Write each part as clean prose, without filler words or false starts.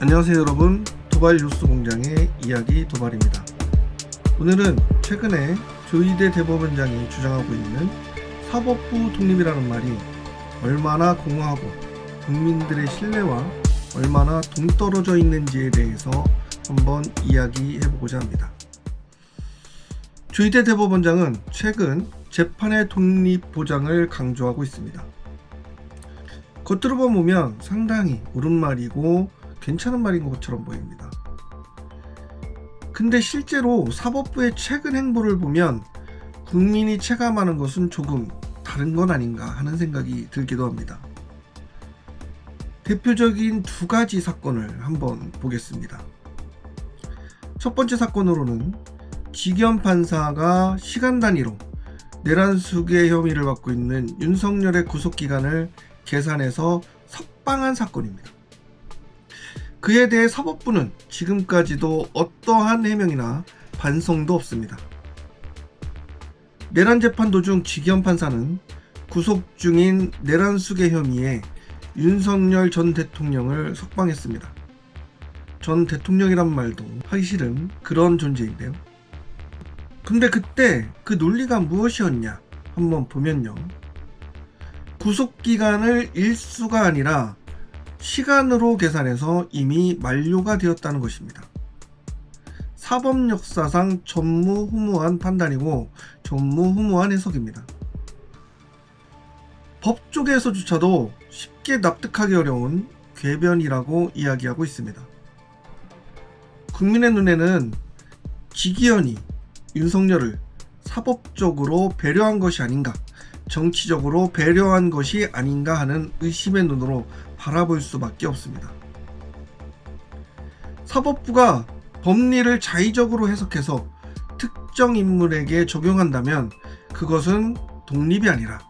안녕하세요 여러분, 도발 뉴스 공장의 이야기 도발입니다. 오늘은 최근에 조희대 대법원장이 주장하고 있는 사법부 독립이라는 말이 얼마나 공허하고 국민들의 신뢰와 얼마나 동떨어져 있는지에 대해서 한번 이야기해보고자 합니다. 조희대 대법원장은 최근 재판의 독립 보장을 강조하고 있습니다. 겉으로만 보면 상당히 옳은 말이고 괜찮은 말인 것처럼 보입니다. 근데 실제로 사법부의 최근 행보를 보면 국민이 체감하는 것은 조금 다른 건 아닌가 하는 생각이 들기도 합니다. 대표적인 두 가지 사건을 한번 보겠습니다. 첫 번째 사건으로는 지기현 판사가 시간 단위로 내란숙의 혐의를 받고 있는 윤석열의 구속기간을 계산해서 석방한 사건입니다. 그에 대해 사법부는 지금까지도 어떠한 해명이나 반성도 없습니다. 내란 재판 도중 지기현 판사는 구속 중인 내란숙의 혐의에 윤석열 전 대통령을 석방했습니다. 전 대통령이란 말도 하기 싫은 그런 존재인데요. 근데 그때 그 논리가 무엇이었냐 한번 보면요. 구속기간을 일수가 아니라 시간으로 계산해서 이미 만료가 되었다는 것입니다. 사법역사상 전무후무한 판단이고 전무후무한 해석입니다. 법 쪽에서조차도 쉽게 납득하기 어려운 궤변이라고 이야기하고 있습니다. 국민의 눈에는 지기현이 윤석열을 사법적으로 배려한 것이 아닌가, 정치적으로 배려한 것이 아닌가 하는 의심의 눈으로 바라볼 수밖에 없습니다. 사법부가 법리를 자의적으로 해석해서 특정 인물에게 적용한다면 그것은 독립이 아니라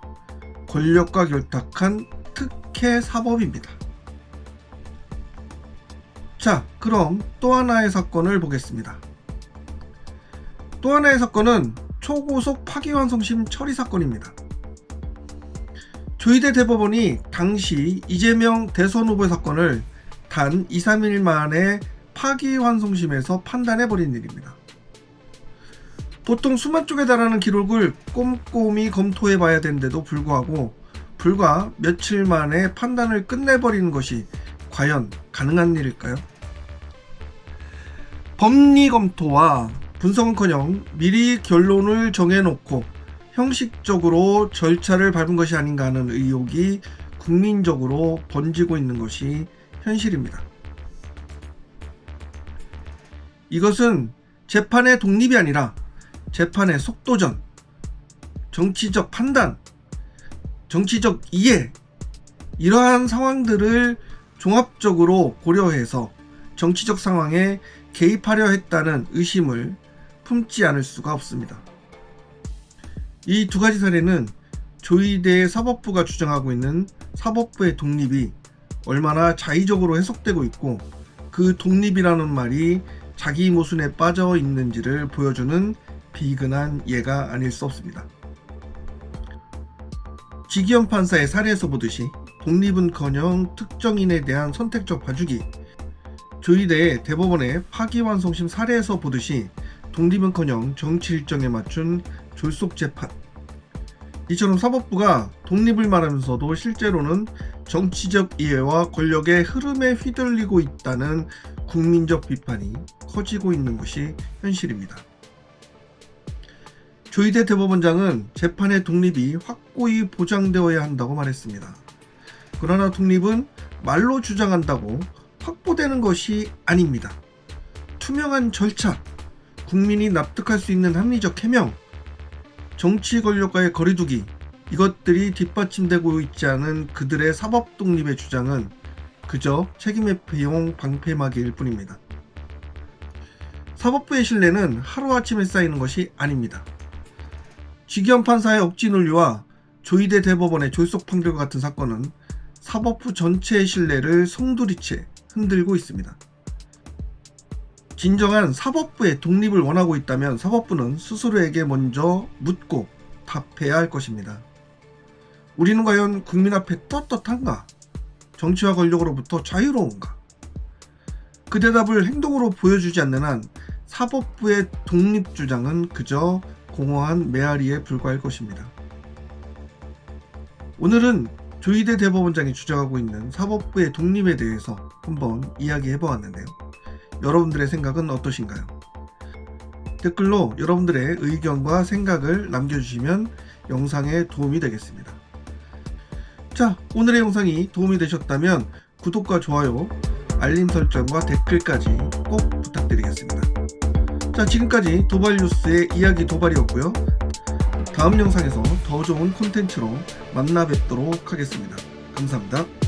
권력과 결탁한 특혜 사법입니다. 자, 그럼 또 하나의 사건을 보겠습니다. 또 하나의 사건은 초고속 파기환송심 처리 사건입니다. 조희대 대법원이 당시 이재명 대선 후보 사건을 단 2-3일 만에 파기환송심에서 판단해버린 일입니다. 보통 수만 쪽에 달하는 기록을 꼼꼼히 검토해봐야 되는데도 불구하고 불과 며칠 만에 판단을 끝내버리는 것이 과연 가능한 일일까요? 법리 검토와 분석은커녕 미리 결론을 정해놓고 형식적으로 절차를 밟은 것이 아닌가 하는 의혹이 국민적으로 번지고 있는 것이 현실입니다. 이것은 재판의 독립이 아니라 재판의 속도전, 정치적 판단, 정치적 이해, 이러한 상황들을 종합적으로 고려해서 정치적 상황에 개입하려 했다는 의심을 품지 않을 수가 없습니다. 이 두 가지 사례는 조희대 사법부가 주장하고 있는 사법부의 독립이 얼마나 자의적으로 해석되고 있고 그 독립이라는 말이 자기 모순에 빠져 있는지를 보여주는 비근한 예가 아닐 수 없습니다. 지기현 판사의 사례에서 보듯이 독립은커녕 특정인에 대한 선택적 봐주기, 조희대 대법원의 파기환송심 사례에서 보듯이 독립은커녕 정치 일정에 맞춘 졸속 재판, 이처럼 사법부가 독립을 말하면서도 실제로는 정치적 이해와 권력의 흐름에 휘둘리고 있다는 국민적 비판이 커지고 있는 것이 현실입니다. 조희대 대법원장은 재판의 독립이 확고히 보장되어야 한다고 말했습니다. 그러나 독립은 말로 주장한다고 확보되는 것이 아닙니다. 투명한 절차, 국민이 납득할 수 있는 합리적 해명, 정치 권력과의 거리두기, 이것들이 뒷받침되고 있지 않은 그들의 사법 독립의 주장은 그저 책임의 배용 방패막이일 뿐입니다. 사법부의 신뢰는 하루아침에 쌓이는 것이 아닙니다. 지기현 판사의 억지 논리와 조희대 대법원의 졸속 판결과 같은 사건은 사법부 전체의 신뢰를 송두리째 흔들고 있습니다. 진정한 사법부의 독립을 원하고 있다면 사법부는 스스로에게 먼저 묻고 답해야 할 것입니다. 우리는 과연 국민 앞에 떳떳한가? 정치와 권력으로부터 자유로운가? 그 대답을 행동으로 보여주지 않는 한 사법부의 독립주장은 그저 공허한 메아리에 불과할 것입니다. 오늘은 조희대 대법원장이 주장하고 있는 사법부의 독립에 대해서 한번 이야기해 보았는데요. 여러분들의 생각은 어떠신가요? 댓글로 여러분들의 의견과 생각을 남겨주시면 영상에 도움이 되겠습니다. 자, 오늘의 영상이 도움이 되셨다면 구독과 좋아요, 알림 설정과 댓글까지 꼭 부탁드리겠습니다. 자, 지금까지 도발뉴스의 이야기 도발이었고요. 다음 영상에서 더 좋은 콘텐츠로 만나 뵙도록 하겠습니다. 감사합니다.